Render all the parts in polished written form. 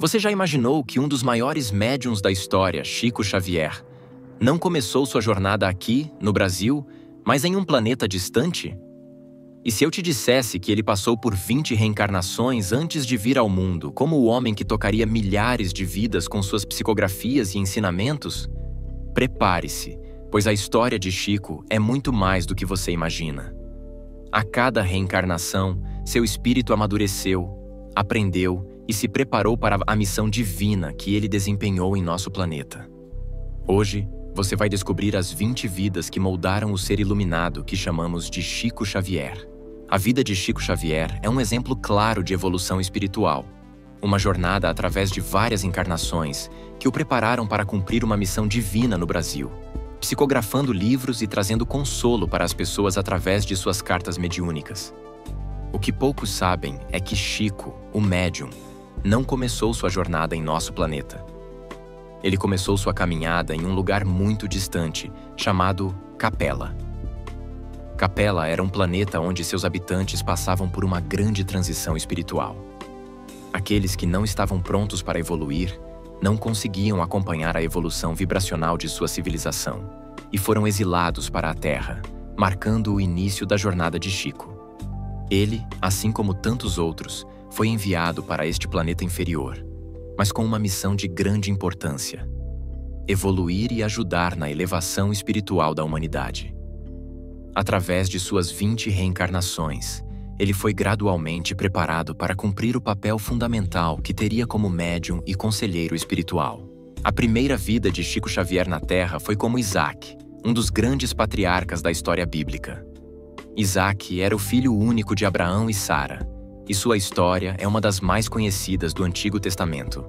Você já imaginou que um dos maiores médiuns da história, Chico Xavier, não começou sua jornada aqui, no Brasil, mas em um planeta distante? E se eu te dissesse que ele passou por 20 reencarnações antes de vir ao mundo, como o homem que tocaria milhares de vidas com suas psicografias e ensinamentos? Prepare-se, pois a história de Chico é muito mais do que você imagina. A cada reencarnação, seu espírito amadureceu, aprendeu e se preparou para a missão divina que ele desempenhou em nosso planeta. Hoje, você vai descobrir as 20 vidas que moldaram o ser iluminado que chamamos de Chico Xavier. A vida de Chico Xavier é um exemplo claro de evolução espiritual, uma jornada através de várias encarnações que o prepararam para cumprir uma missão divina no Brasil, psicografando livros e trazendo consolo para as pessoas através de suas cartas mediúnicas. O que poucos sabem é que Chico, o médium, não começou sua jornada em nosso planeta. Ele começou sua caminhada em um lugar muito distante, chamado Capela. Capela era um planeta onde seus habitantes passavam por uma grande transição espiritual. Aqueles que não estavam prontos para evoluir não conseguiam acompanhar a evolução vibracional de sua civilização e foram exilados para a Terra, marcando o início da jornada de Chico. Ele, assim como tantos outros, foi enviado para este planeta inferior, mas com uma missão de grande importância: evoluir e ajudar na elevação espiritual da humanidade. Através de suas 20 reencarnações, ele foi gradualmente preparado para cumprir o papel fundamental que teria como médium e conselheiro espiritual. A primeira vida de Chico Xavier na Terra foi como Isaac, um dos grandes patriarcas da história bíblica. Isaac era o filho único de Abraão e Sara, e sua história é uma das mais conhecidas do Antigo Testamento.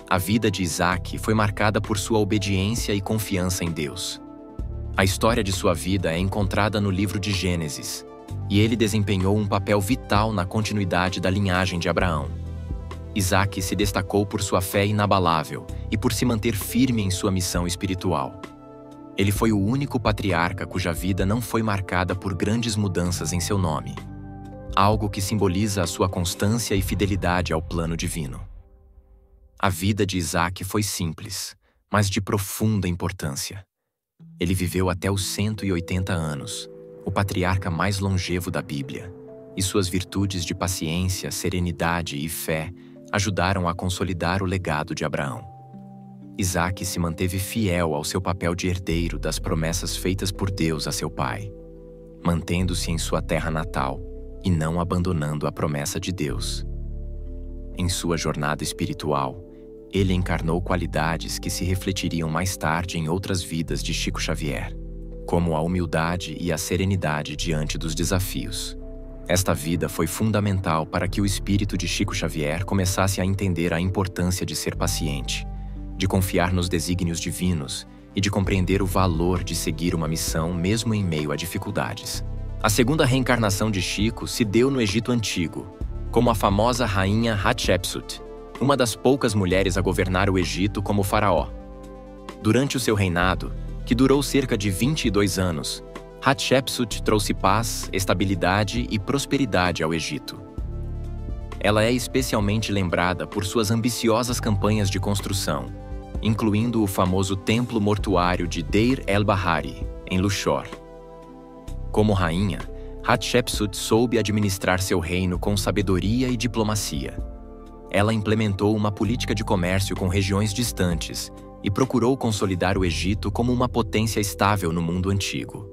A vida de Isaac foi marcada por sua obediência e confiança em Deus. A história de sua vida é encontrada no livro de Gênesis, e ele desempenhou um papel vital na continuidade da linhagem de Abraão. Isaac se destacou por sua fé inabalável e por se manter firme em sua missão espiritual. Ele foi o único patriarca cuja vida não foi marcada por grandes mudanças em seu nome, algo que simboliza a sua constância e fidelidade ao plano divino. A vida de Isaac foi simples, mas de profunda importância. Ele viveu até os 180 anos, o patriarca mais longevo da Bíblia, e suas virtudes de paciência, serenidade e fé ajudaram a consolidar o legado de Abraão. Isaac se manteve fiel ao seu papel de herdeiro das promessas feitas por Deus a seu pai, mantendo-se em sua terra natal e não abandonando a promessa de Deus. Em sua jornada espiritual, ele encarnou qualidades que se refletiriam mais tarde em outras vidas de Chico Xavier, como a humildade e a serenidade diante dos desafios. Esta vida foi fundamental para que o espírito de Chico Xavier começasse a entender a importância de ser paciente, de confiar nos desígnios divinos e de compreender o valor de seguir uma missão mesmo em meio a dificuldades. A segunda reencarnação de Chico se deu no Egito Antigo, como a famosa rainha Hatshepsut, uma das poucas mulheres a governar o Egito como faraó. Durante o seu reinado, que durou cerca de 22 anos, Hatshepsut trouxe paz, estabilidade e prosperidade ao Egito. Ela é especialmente lembrada por suas ambiciosas campanhas de construção, incluindo o famoso templo mortuário de Deir el-Bahari, em Luxor. Como rainha, Hatshepsut soube administrar seu reino com sabedoria e diplomacia. Ela implementou uma política de comércio com regiões distantes e procurou consolidar o Egito como uma potência estável no mundo antigo.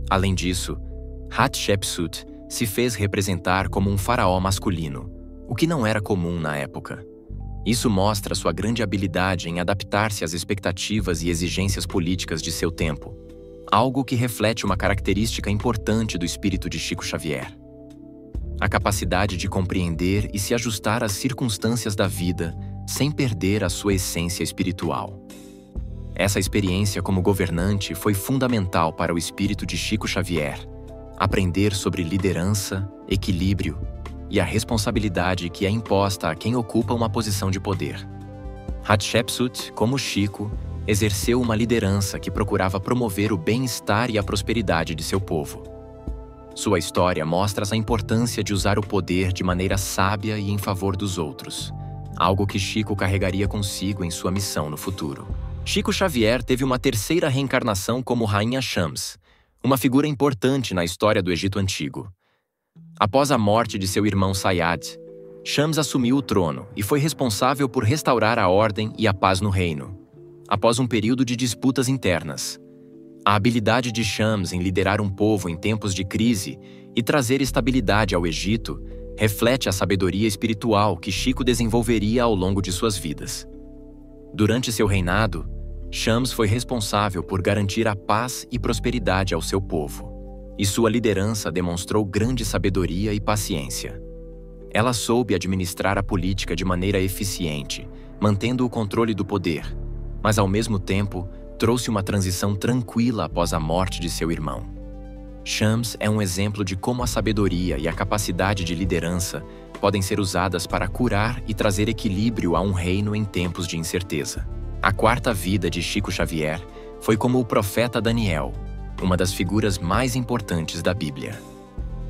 Além disso, Hatshepsut se fez representar como um faraó masculino, o que não era comum na época. Isso mostra sua grande habilidade em adaptar-se às expectativas e exigências políticas de seu tempo, algo que reflete uma característica importante do espírito de Chico Xavier: a capacidade de compreender e se ajustar às circunstâncias da vida sem perder a sua essência espiritual. Essa experiência como governante foi fundamental para o espírito de Chico Xavier, aprender sobre liderança, equilíbrio e a responsabilidade que é imposta a quem ocupa uma posição de poder. Hatshepsut, como Chico, exerceu uma liderança que procurava promover o bem-estar e a prosperidade de seu povo. Sua história mostra a importância de usar o poder de maneira sábia e em favor dos outros, algo que Chico carregaria consigo em sua missão no futuro. Chico Xavier teve uma terceira reencarnação como Rainha Shams, uma figura importante na história do Egito Antigo. Após a morte de seu irmão Sayad, Shams assumiu o trono e foi responsável por restaurar a ordem e a paz no reino, após um período de disputas internas. A habilidade de Shams em liderar um povo em tempos de crise e trazer estabilidade ao Egito reflete a sabedoria espiritual que Chico desenvolveria ao longo de suas vidas. Durante seu reinado, Shams foi responsável por garantir a paz e prosperidade ao seu povo, e sua liderança demonstrou grande sabedoria e paciência. Ela soube administrar a política de maneira eficiente, mantendo o controle do poder, mas ao mesmo tempo trouxe uma transição tranquila após a morte de seu irmão. Shams é um exemplo de como a sabedoria e a capacidade de liderança podem ser usadas para curar e trazer equilíbrio a um reino em tempos de incerteza. A quarta vida de Chico Xavier foi como o profeta Daniel, uma das figuras mais importantes da Bíblia.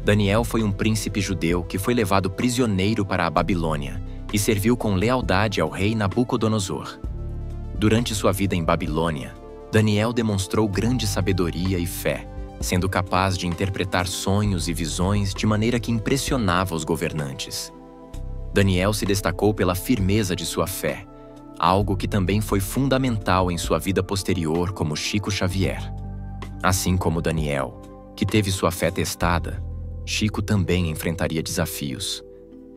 Daniel foi um príncipe judeu que foi levado prisioneiro para a Babilônia e serviu com lealdade ao rei Nabucodonosor. Durante sua vida em Babilônia, Daniel demonstrou grande sabedoria e fé, sendo capaz de interpretar sonhos e visões de maneira que impressionava os governantes. Daniel se destacou pela firmeza de sua fé, algo que também foi fundamental em sua vida posterior como Chico Xavier. Assim como Daniel, que teve sua fé testada, Chico também enfrentaria desafios,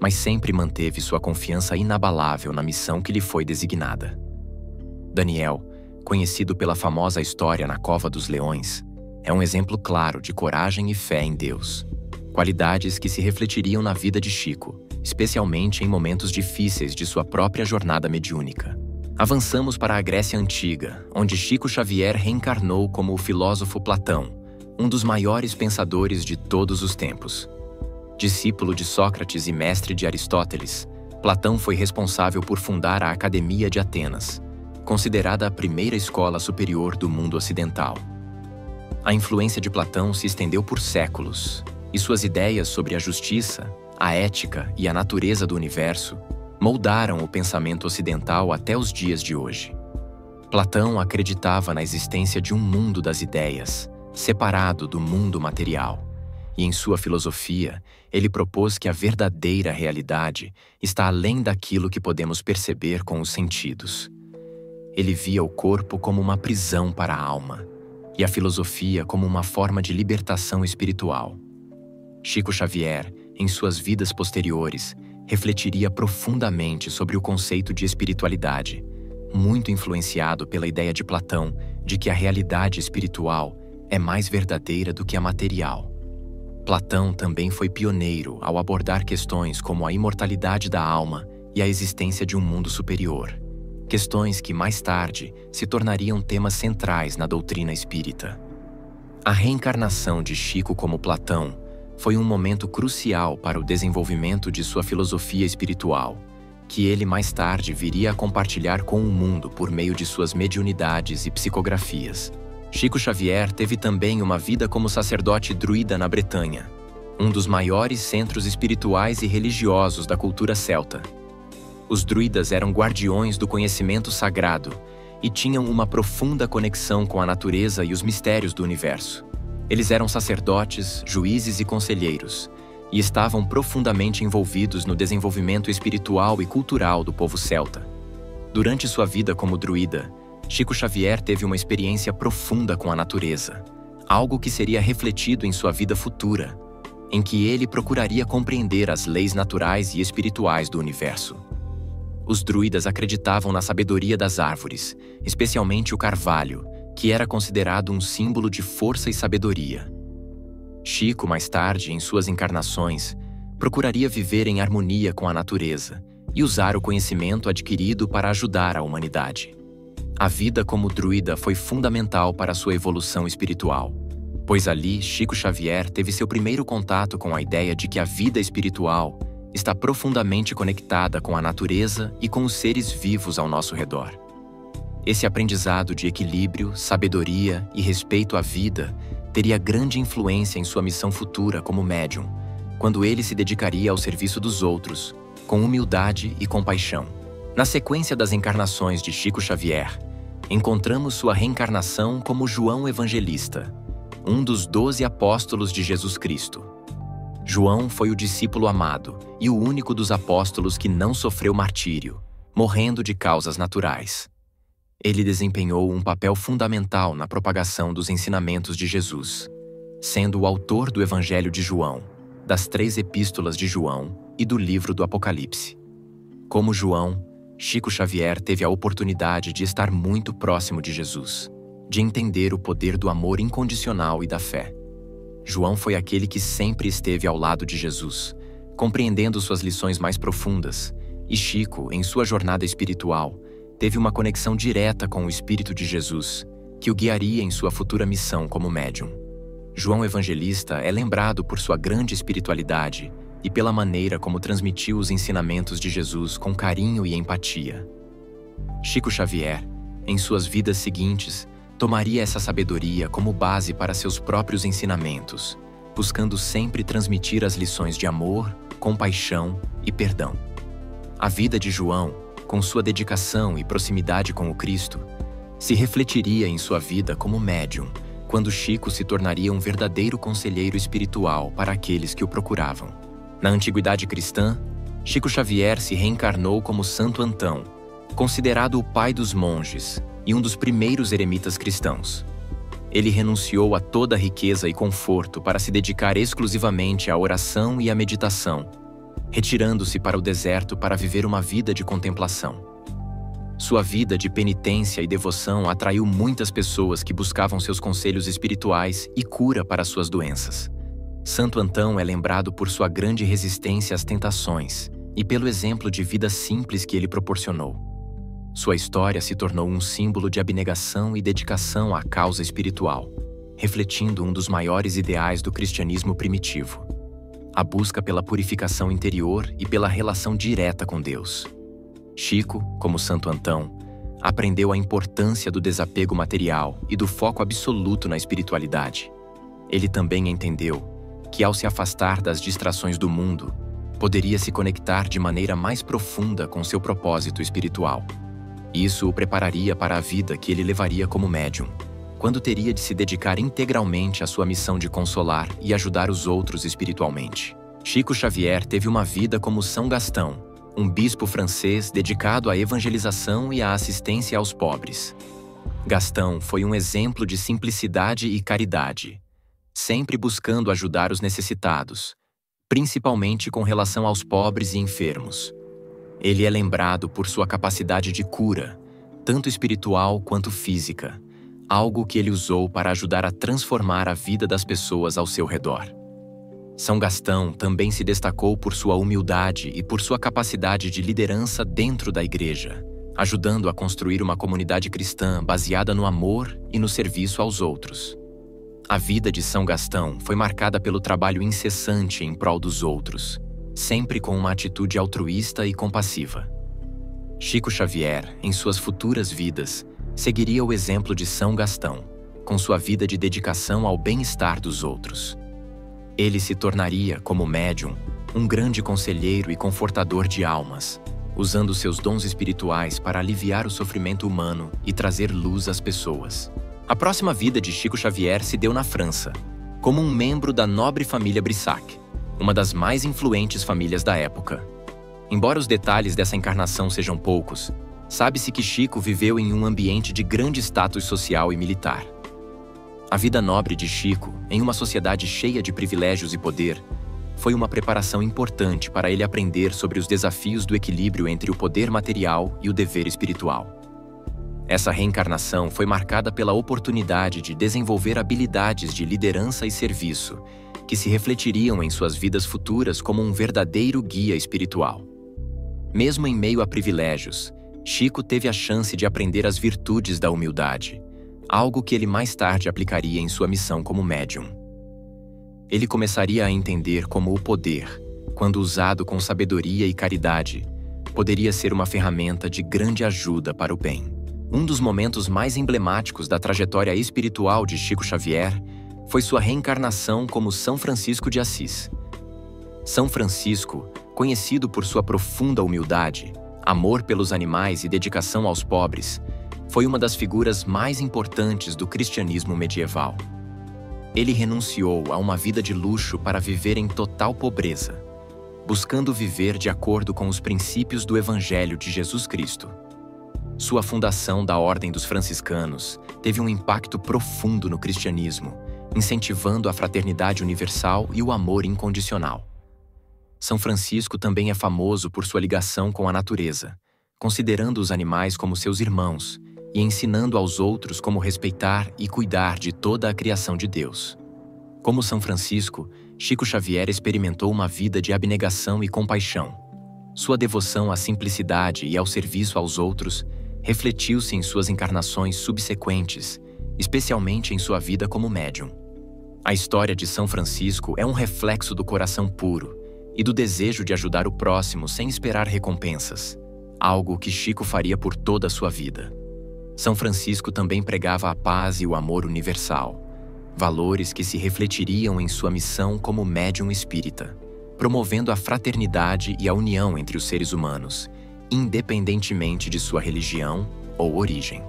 mas sempre manteve sua confiança inabalável na missão que lhe foi designada. Daniel, conhecido pela famosa história na Cova dos Leões, é um exemplo claro de coragem e fé em Deus, qualidades que se refletiriam na vida de Chico, especialmente em momentos difíceis de sua própria jornada mediúnica. Avançamos para a Grécia Antiga, onde Chico Xavier reencarnou como o filósofo Platão, um dos maiores pensadores de todos os tempos. Discípulo de Sócrates e mestre de Aristóteles, Platão foi responsável por fundar a Academia de Atenas, considerada a primeira escola superior do mundo ocidental. A influência de Platão se estendeu por séculos, e suas ideias sobre a justiça, a ética e a natureza do universo moldaram o pensamento ocidental até os dias de hoje. Platão acreditava na existência de um mundo das ideias, separado do mundo material, e em sua filosofia, ele propôs que a verdadeira realidade está além daquilo que podemos perceber com os sentidos. Ele via o corpo como uma prisão para a alma, e a filosofia como uma forma de libertação espiritual. Chico Xavier, em suas vidas posteriores, refletiria profundamente sobre o conceito de espiritualidade, muito influenciado pela ideia de Platão de que a realidade espiritual é mais verdadeira do que a material. Platão também foi pioneiro ao abordar questões como a imortalidade da alma e a existência de um mundo superior, questões que mais tarde se tornariam temas centrais na doutrina espírita. A reencarnação de Chico como Platão foi um momento crucial para o desenvolvimento de sua filosofia espiritual, que ele mais tarde viria a compartilhar com o mundo por meio de suas mediunidades e psicografias. Chico Xavier teve também uma vida como sacerdote druida na Bretanha, um dos maiores centros espirituais e religiosos da cultura celta. Os druidas eram guardiões do conhecimento sagrado e tinham uma profunda conexão com a natureza e os mistérios do universo. Eles eram sacerdotes, juízes e conselheiros, e estavam profundamente envolvidos no desenvolvimento espiritual e cultural do povo celta. Durante sua vida como druida, Chico Xavier teve uma experiência profunda com a natureza, algo que seria refletido em sua vida futura, em que ele procuraria compreender as leis naturais e espirituais do universo. Os druidas acreditavam na sabedoria das árvores, especialmente o carvalho, que era considerado um símbolo de força e sabedoria. Chico, mais tarde, em suas encarnações, procuraria viver em harmonia com a natureza e usar o conhecimento adquirido para ajudar a humanidade. A vida como druida foi fundamental para sua evolução espiritual, pois ali Chico Xavier teve seu primeiro contato com a ideia de que a vida espiritual está profundamente conectada com a natureza e com os seres vivos ao nosso redor. Esse aprendizado de equilíbrio, sabedoria e respeito à vida teria grande influência em sua missão futura como médium, quando ele se dedicaria ao serviço dos outros, com humildade e compaixão. Na sequência das encarnações de Chico Xavier, encontramos sua reencarnação como João Evangelista, um dos 12 apóstolos de Jesus Cristo. João foi o discípulo amado e o único dos apóstolos que não sofreu martírio, morrendo de causas naturais. Ele desempenhou um papel fundamental na propagação dos ensinamentos de Jesus, sendo o autor do Evangelho de João, das 3 epístolas de João e do livro do Apocalipse. Como João, Chico Xavier teve a oportunidade de estar muito próximo de Jesus, de entender o poder do amor incondicional e da fé. João foi aquele que sempre esteve ao lado de Jesus, compreendendo suas lições mais profundas, e Chico, em sua jornada espiritual, teve uma conexão direta com o Espírito de Jesus, que o guiaria em sua futura missão como médium. João Evangelista é lembrado por sua grande espiritualidade e pela maneira como transmitiu os ensinamentos de Jesus com carinho e empatia. Chico Xavier, em suas vidas seguintes, tomaria essa sabedoria como base para seus próprios ensinamentos, buscando sempre transmitir as lições de amor, compaixão e perdão. A vida de João, com sua dedicação e proximidade com o Cristo, se refletiria em sua vida como médium, quando Chico se tornaria um verdadeiro conselheiro espiritual para aqueles que o procuravam. Na antiguidade cristã, Chico Xavier se reencarnou como Santo Antão, considerado o pai dos monges e um dos primeiros eremitas cristãos. Ele renunciou a toda a riqueza e conforto para se dedicar exclusivamente à oração e à meditação, retirando-se para o deserto para viver uma vida de contemplação. Sua vida de penitência e devoção atraiu muitas pessoas que buscavam seus conselhos espirituais e cura para suas doenças. Santo Antão é lembrado por sua grande resistência às tentações e pelo exemplo de vida simples que ele proporcionou. Sua história se tornou um símbolo de abnegação e dedicação à causa espiritual, refletindo um dos maiores ideais do cristianismo primitivo: a busca pela purificação interior e pela relação direta com Deus. Chico, como Santo Antão, aprendeu a importância do desapego material e do foco absoluto na espiritualidade. Ele também entendeu que, ao se afastar das distrações do mundo, poderia se conectar de maneira mais profunda com seu propósito espiritual. Isso o prepararia para a vida que ele levaria como médium, quando teria de se dedicar integralmente à sua missão de consolar e ajudar os outros espiritualmente. Chico Xavier teve uma vida como São Gastão, um bispo francês dedicado à evangelização e à assistência aos pobres. Gastão foi um exemplo de simplicidade e caridade, sempre buscando ajudar os necessitados, principalmente com relação aos pobres e enfermos. Ele é lembrado por sua capacidade de cura, tanto espiritual quanto física, algo que ele usou para ajudar a transformar a vida das pessoas ao seu redor. São Gastão também se destacou por sua humildade e por sua capacidade de liderança dentro da igreja, ajudando a construir uma comunidade cristã baseada no amor e no serviço aos outros. A vida de São Gastão foi marcada pelo trabalho incessante em prol dos outros, sempre com uma atitude altruísta e compassiva. Chico Xavier, em suas futuras vidas, seguiria o exemplo de São Gastão, com sua vida de dedicação ao bem-estar dos outros. Ele se tornaria, como médium, um grande conselheiro e confortador de almas, usando seus dons espirituais para aliviar o sofrimento humano e trazer luz às pessoas. A próxima vida de Chico Xavier se deu na França, como um membro da nobre família Brissac, uma das mais influentes famílias da época. Embora os detalhes dessa encarnação sejam poucos, sabe-se que Chico viveu em um ambiente de grande status social e militar. A vida nobre de Chico, em uma sociedade cheia de privilégios e poder, foi uma preparação importante para ele aprender sobre os desafios do equilíbrio entre o poder material e o dever espiritual. Essa reencarnação foi marcada pela oportunidade de desenvolver habilidades de liderança e serviço, que se refletiriam em suas vidas futuras como um verdadeiro guia espiritual. Mesmo em meio a privilégios, Chico teve a chance de aprender as virtudes da humildade, algo que ele mais tarde aplicaria em sua missão como médium. Ele começaria a entender como o poder, quando usado com sabedoria e caridade, poderia ser uma ferramenta de grande ajuda para o bem. Um dos momentos mais emblemáticos da trajetória espiritual de Chico Xavier foi sua reencarnação como São Francisco de Assis. São Francisco, conhecido por sua profunda humildade, amor pelos animais e dedicação aos pobres, foi uma das figuras mais importantes do cristianismo medieval. Ele renunciou a uma vida de luxo para viver em total pobreza, buscando viver de acordo com os princípios do Evangelho de Jesus Cristo. Sua fundação da Ordem dos Franciscanos teve um impacto profundo no cristianismo, incentivando a fraternidade universal e o amor incondicional. São Francisco também é famoso por sua ligação com a natureza, considerando os animais como seus irmãos e ensinando aos outros como respeitar e cuidar de toda a criação de Deus. Como São Francisco, Chico Xavier experimentou uma vida de abnegação e compaixão. Sua devoção à simplicidade e ao serviço aos outros refletiu-se em suas encarnações subsequentes, especialmente em sua vida como médium. A história de São Francisco é um reflexo do coração puro e do desejo de ajudar o próximo sem esperar recompensas, algo que Chico faria por toda a sua vida. São Francisco também pregava a paz e o amor universal, valores que se refletiriam em sua missão como médium espírita, promovendo a fraternidade e a união entre os seres humanos, independentemente de sua religião ou origem.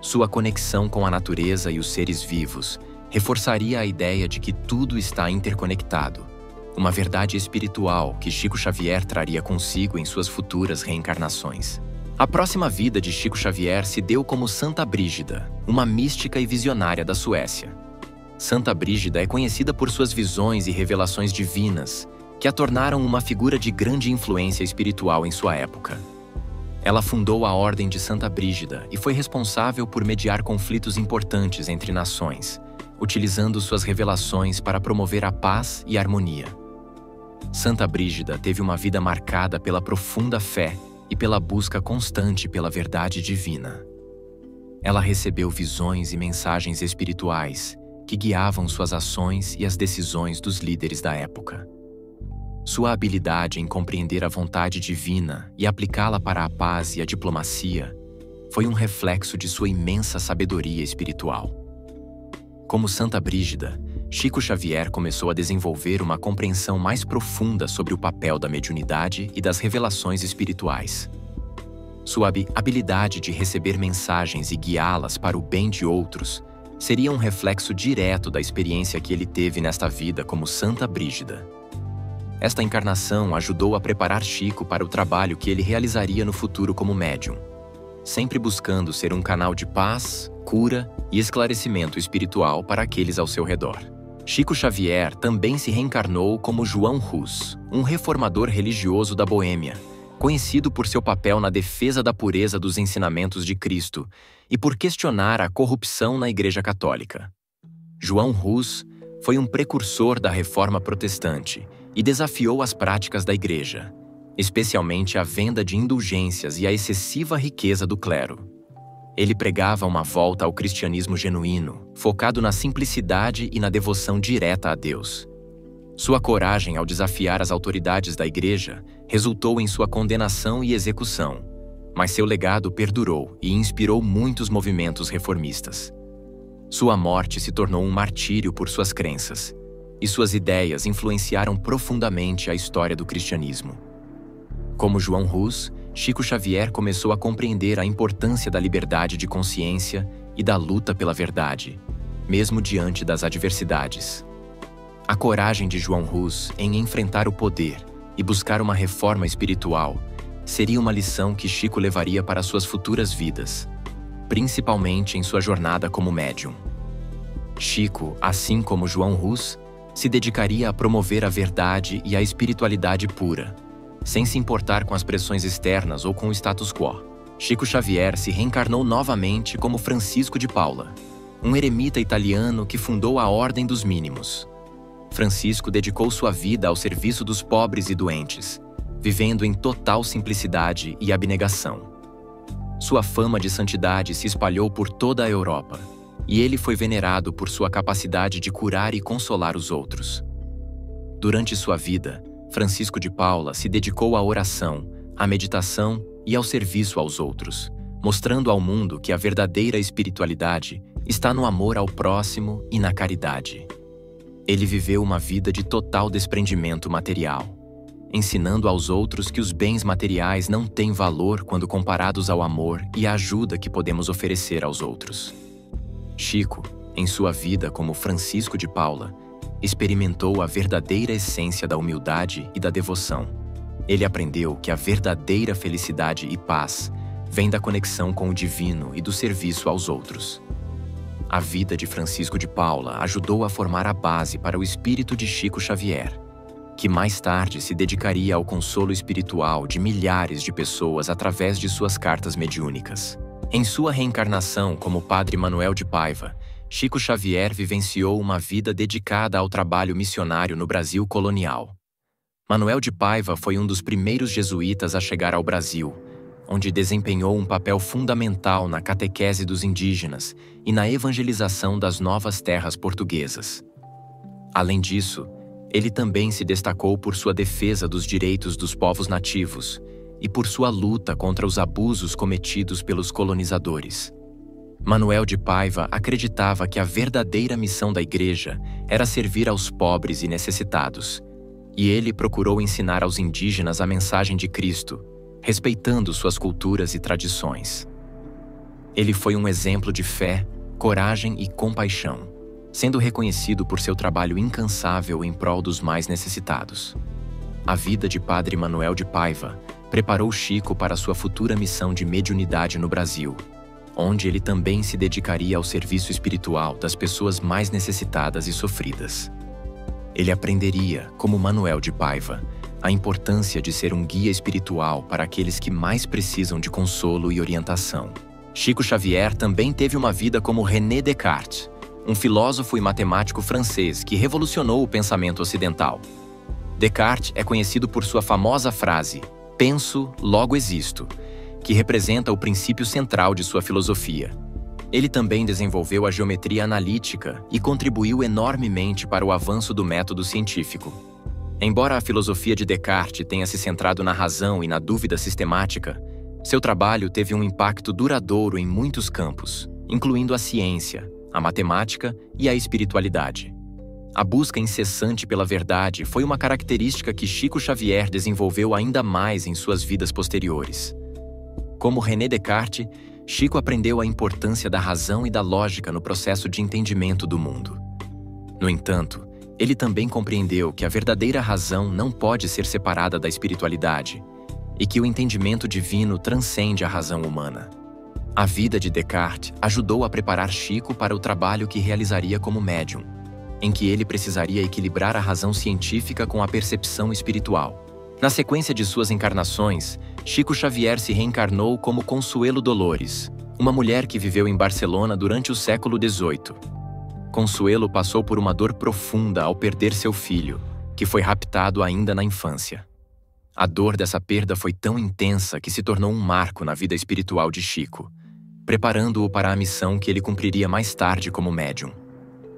Sua conexão com a natureza e os seres vivos reforçaria a ideia de que tudo está interconectado, uma verdade espiritual que Chico Xavier traria consigo em suas futuras reencarnações. A próxima vida de Chico Xavier se deu como Santa Brígida, uma mística e visionária da Suécia. Santa Brígida é conhecida por suas visões e revelações divinas, que a tornaram uma figura de grande influência espiritual em sua época. Ela fundou a Ordem de Santa Brígida e foi responsável por mediar conflitos importantes entre nações, utilizando suas revelações para promover a paz e a harmonia. Santa Brígida teve uma vida marcada pela profunda fé e pela busca constante pela verdade divina. Ela recebeu visões e mensagens espirituais que guiavam suas ações e as decisões dos líderes da época. Sua habilidade em compreender a vontade divina e aplicá-la para a paz e a diplomacia foi um reflexo de sua imensa sabedoria espiritual. Como Santa Brígida, Chico Xavier começou a desenvolver uma compreensão mais profunda sobre o papel da mediunidade e das revelações espirituais. Sua habilidade de receber mensagens e guiá-las para o bem de outros seria um reflexo direto da experiência que ele teve nesta vida como Santa Brígida. Esta encarnação ajudou a preparar Chico para o trabalho que ele realizaria no futuro como médium, sempre buscando ser um canal de paz, cura e esclarecimento espiritual para aqueles ao seu redor. Chico Xavier também se reencarnou como João Hus, um reformador religioso da Boêmia, conhecido por seu papel na defesa da pureza dos ensinamentos de Cristo e por questionar a corrupção na Igreja Católica. João Hus foi um precursor da Reforma Protestante e desafiou as práticas da Igreja, especialmente a venda de indulgências e a excessiva riqueza do clero. Ele pregava uma volta ao cristianismo genuíno, focado na simplicidade e na devoção direta a Deus. Sua coragem ao desafiar as autoridades da Igreja resultou em sua condenação e execução, mas seu legado perdurou e inspirou muitos movimentos reformistas. Sua morte se tornou um martírio por suas crenças, e suas ideias influenciaram profundamente a história do cristianismo. Como João Hus, Chico Xavier começou a compreender a importância da liberdade de consciência e da luta pela verdade, mesmo diante das adversidades. A coragem de João Hus em enfrentar o poder e buscar uma reforma espiritual seria uma lição que Chico levaria para suas futuras vidas, principalmente em sua jornada como médium. Chico, assim como João Hus, se dedicaria a promover a verdade e a espiritualidade pura, sem se importar com as pressões externas ou com o status quo. Chico Xavier se reencarnou novamente como Francisco de Paula, um eremita italiano que fundou a Ordem dos Mínimos. Francisco dedicou sua vida ao serviço dos pobres e doentes, vivendo em total simplicidade e abnegação. Sua fama de santidade se espalhou por toda a Europa, e ele foi venerado por sua capacidade de curar e consolar os outros. Durante sua vida, Francisco de Paula se dedicou à oração, à meditação e ao serviço aos outros, mostrando ao mundo que a verdadeira espiritualidade está no amor ao próximo e na caridade. Ele viveu uma vida de total desprendimento material, ensinando aos outros que os bens materiais não têm valor quando comparados ao amor e à ajuda que podemos oferecer aos outros. Chico, em sua vida como Francisco de Paula, experimentou a verdadeira essência da humildade e da devoção. Ele aprendeu que a verdadeira felicidade e paz vem da conexão com o divino e do serviço aos outros. A vida de Francisco de Paula ajudou a formar a base para o espírito de Chico Xavier, que mais tarde se dedicaria ao consolo espiritual de milhares de pessoas através de suas cartas mediúnicas. Em sua reencarnação como Padre Manuel de Paiva, Chico Xavier vivenciou uma vida dedicada ao trabalho missionário no Brasil colonial. Manuel de Paiva foi um dos primeiros jesuítas a chegar ao Brasil, onde desempenhou um papel fundamental na catequese dos indígenas e na evangelização das novas terras portuguesas. Além disso, ele também se destacou por sua defesa dos direitos dos povos nativos e por sua luta contra os abusos cometidos pelos colonizadores. Manuel de Paiva acreditava que a verdadeira missão da Igreja era servir aos pobres e necessitados, e ele procurou ensinar aos indígenas a mensagem de Cristo, respeitando suas culturas e tradições. Ele foi um exemplo de fé, coragem e compaixão, sendo reconhecido por seu trabalho incansável em prol dos mais necessitados. A vida de Padre Manuel de Paiva preparou Chico para sua futura missão de mediunidade no Brasil, onde ele também se dedicaria ao serviço espiritual das pessoas mais necessitadas e sofridas. Ele aprenderia, como Manuel de Paiva, a importância de ser um guia espiritual para aqueles que mais precisam de consolo e orientação. Chico Xavier também teve uma vida como René Descartes, um filósofo e matemático francês que revolucionou o pensamento ocidental. Descartes é conhecido por sua famosa frase, "Penso, logo existo", que representa o princípio central de sua filosofia. Ele também desenvolveu a geometria analítica e contribuiu enormemente para o avanço do método científico. Embora a filosofia de Descartes tenha se centrado na razão e na dúvida sistemática, seu trabalho teve um impacto duradouro em muitos campos, incluindo a ciência, a matemática e a espiritualidade. A busca incessante pela verdade foi uma característica que Chico Xavier desenvolveu ainda mais em suas vidas posteriores. Como René Descartes, Chico aprendeu a importância da razão e da lógica no processo de entendimento do mundo. No entanto, ele também compreendeu que a verdadeira razão não pode ser separada da espiritualidade e que o entendimento divino transcende a razão humana. A vida de Descartes ajudou a preparar Chico para o trabalho que realizaria como médium, em que ele precisaria equilibrar a razão científica com a percepção espiritual. Na sequência de suas encarnações, Chico Xavier se reencarnou como Consuelo Dolores, uma mulher que viveu em Barcelona durante o século XVIII. Consuelo passou por uma dor profunda ao perder seu filho, que foi raptado ainda na infância. A dor dessa perda foi tão intensa que se tornou um marco na vida espiritual de Chico, preparando-o para a missão que ele cumpriria mais tarde como médium.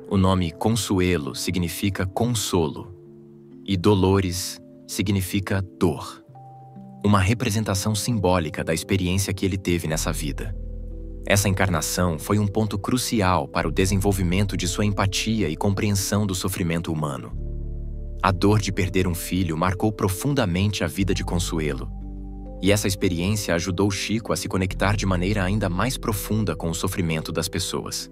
O nome Consuelo significa consolo, e Dolores significa dor, uma representação simbólica da experiência que ele teve nessa vida. Essa encarnação foi um ponto crucial para o desenvolvimento de sua empatia e compreensão do sofrimento humano. A dor de perder um filho marcou profundamente a vida de Consuelo, e essa experiência ajudou Chico a se conectar de maneira ainda mais profunda com o sofrimento das pessoas.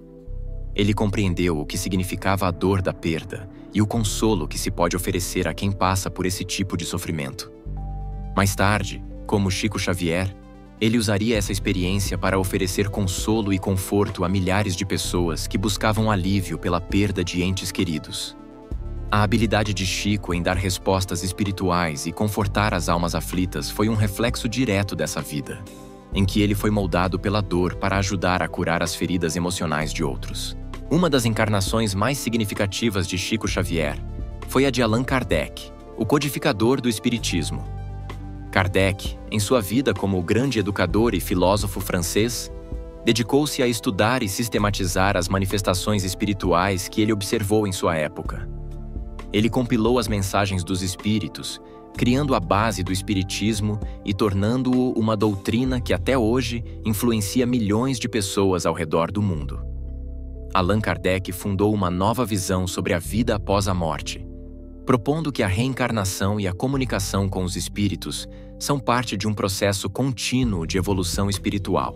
Ele compreendeu o que significava a dor da perda e o consolo que se pode oferecer a quem passa por esse tipo de sofrimento. Mais tarde, como Chico Xavier, ele usaria essa experiência para oferecer consolo e conforto a milhares de pessoas que buscavam alívio pela perda de entes queridos. A habilidade de Chico em dar respostas espirituais e confortar as almas aflitas foi um reflexo direto dessa vida, em que ele foi moldado pela dor para ajudar a curar as feridas emocionais de outros. Uma das encarnações mais significativas de Chico Xavier foi a de Allan Kardec, o codificador do Espiritismo. Kardec, em sua vida como grande educador e filósofo francês, dedicou-se a estudar e sistematizar as manifestações espirituais que ele observou em sua época. Ele compilou as mensagens dos espíritos, criando a base do espiritismo e tornando-o uma doutrina que até hoje influencia milhões de pessoas ao redor do mundo. Allan Kardec fundou uma nova visão sobre a vida após a morte, propondo que a reencarnação e a comunicação com os espíritos são parte de um processo contínuo de evolução espiritual.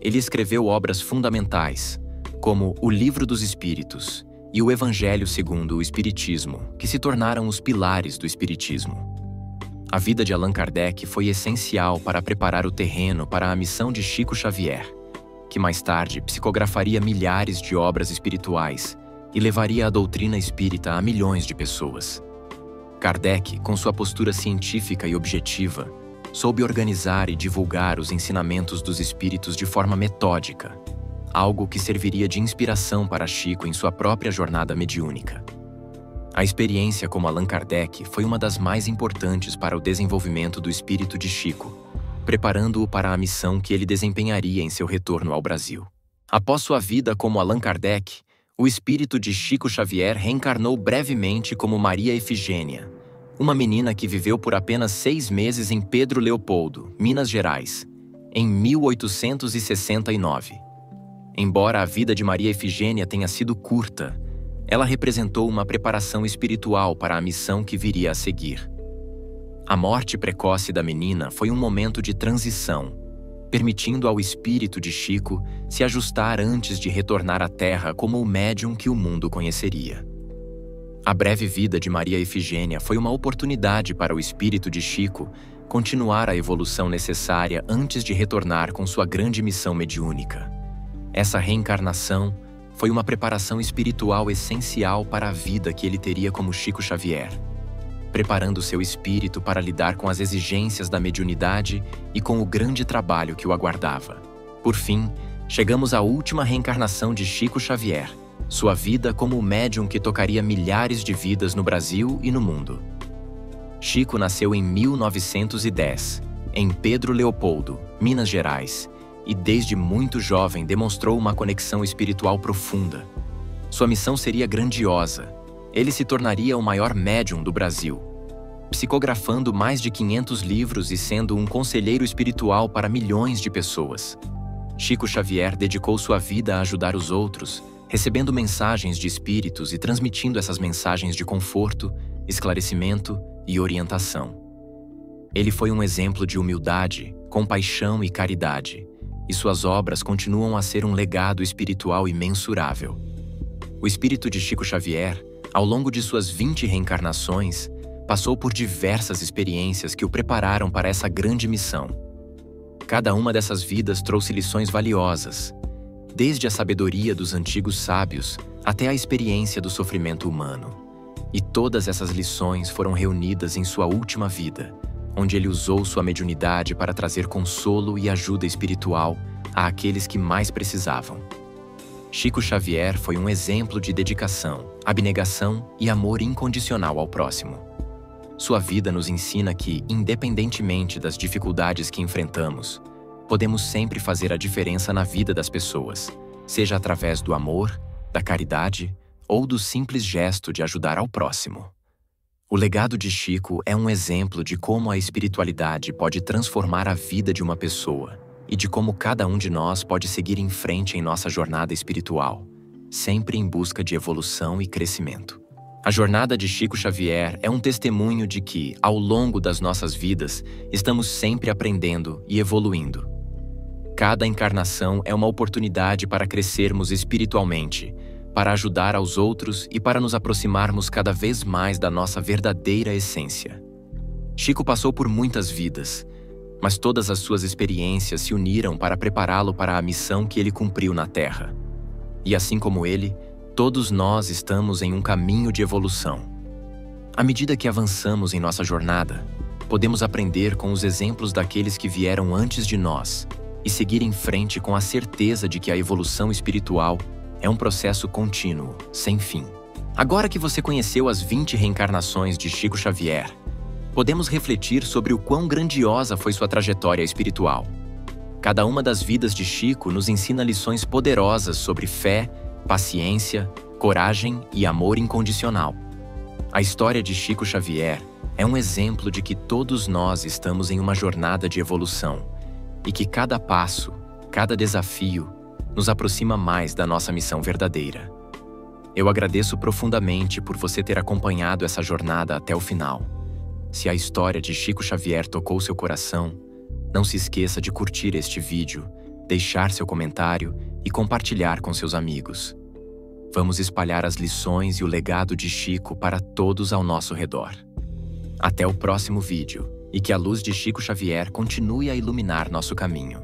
Ele escreveu obras fundamentais, como O Livro dos Espíritos e o Evangelho segundo o Espiritismo, que se tornaram os pilares do Espiritismo. A vida de Allan Kardec foi essencial para preparar o terreno para a missão de Chico Xavier, que mais tarde psicografaria milhares de obras espirituais e levaria a doutrina espírita a milhões de pessoas. Kardec, com sua postura científica e objetiva, soube organizar e divulgar os ensinamentos dos espíritos de forma metódica, algo que serviria de inspiração para Chico em sua própria jornada mediúnica. A experiência como Allan Kardec foi uma das mais importantes para o desenvolvimento do espírito de Chico, preparando-o para a missão que ele desempenharia em seu retorno ao Brasil. Após sua vida como Allan Kardec, o espírito de Chico Xavier reencarnou brevemente como Maria Efigênia, uma menina que viveu por apenas 6 meses em Pedro Leopoldo, Minas Gerais, em 1869. Embora a vida de Maria Efigênia tenha sido curta, ela representou uma preparação espiritual para a missão que viria a seguir. A morte precoce da menina foi um momento de transição, permitindo ao espírito de Chico se ajustar antes de retornar à Terra como o médium que o mundo conheceria. A breve vida de Maria Efigênia foi uma oportunidade para o espírito de Chico continuar a evolução necessária antes de retornar com sua grande missão mediúnica. Essa reencarnação foi uma preparação espiritual essencial para a vida que ele teria como Chico Xavier, preparando seu espírito para lidar com as exigências da mediunidade e com o grande trabalho que o aguardava. Por fim, chegamos à última reencarnação de Chico Xavier, sua vida como o médium que tocaria milhares de vidas no Brasil e no mundo. Chico nasceu em 1910, em Pedro Leopoldo, Minas Gerais, e desde muito jovem demonstrou uma conexão espiritual profunda. Sua missão seria grandiosa. Ele se tornaria o maior médium do Brasil, psicografando mais de 500 livros e sendo um conselheiro espiritual para milhões de pessoas. Chico Xavier dedicou sua vida a ajudar os outros, recebendo mensagens de espíritos e transmitindo essas mensagens de conforto, esclarecimento e orientação. Ele foi um exemplo de humildade, compaixão e caridade, e suas obras continuam a ser um legado espiritual imensurável. O espírito de Chico Xavier, ao longo de suas 20 reencarnações, passou por diversas experiências que o prepararam para essa grande missão. Cada uma dessas vidas trouxe lições valiosas, desde a sabedoria dos antigos sábios até a experiência do sofrimento humano. E todas essas lições foram reunidas em sua última vida, onde ele usou sua mediunidade para trazer consolo e ajuda espiritual àqueles que mais precisavam. Chico Xavier foi um exemplo de dedicação, abnegação e amor incondicional ao próximo. Sua vida nos ensina que, independentemente das dificuldades que enfrentamos, podemos sempre fazer a diferença na vida das pessoas, seja através do amor, da caridade ou do simples gesto de ajudar ao próximo. O legado de Chico é um exemplo de como a espiritualidade pode transformar a vida de uma pessoa e de como cada um de nós pode seguir em frente em nossa jornada espiritual, sempre em busca de evolução e crescimento. A jornada de Chico Xavier é um testemunho de que, ao longo das nossas vidas, estamos sempre aprendendo e evoluindo. Cada encarnação é uma oportunidade para crescermos espiritualmente, para ajudar aos outros e para nos aproximarmos cada vez mais da nossa verdadeira essência. Chico passou por muitas vidas, mas todas as suas experiências se uniram para prepará-lo para a missão que ele cumpriu na Terra. E assim como ele, todos nós estamos em um caminho de evolução. À medida que avançamos em nossa jornada, podemos aprender com os exemplos daqueles que vieram antes de nós e seguir em frente com a certeza de que a evolução espiritual é um processo contínuo, sem fim. Agora que você conheceu as 20 reencarnações de Chico Xavier, podemos refletir sobre o quão grandiosa foi sua trajetória espiritual. Cada uma das vidas de Chico nos ensina lições poderosas sobre fé, paciência, coragem e amor incondicional. A história de Chico Xavier é um exemplo de que todos nós estamos em uma jornada de evolução e que cada passo, cada desafio, nos aproxima mais da nossa missão verdadeira. Eu agradeço profundamente por você ter acompanhado essa jornada até o final. Se a história de Chico Xavier tocou seu coração, não se esqueça de curtir este vídeo, deixar seu comentário e compartilhar com seus amigos. Vamos espalhar as lições e o legado de Chico para todos ao nosso redor. Até o próximo vídeo, e que a luz de Chico Xavier continue a iluminar nosso caminho.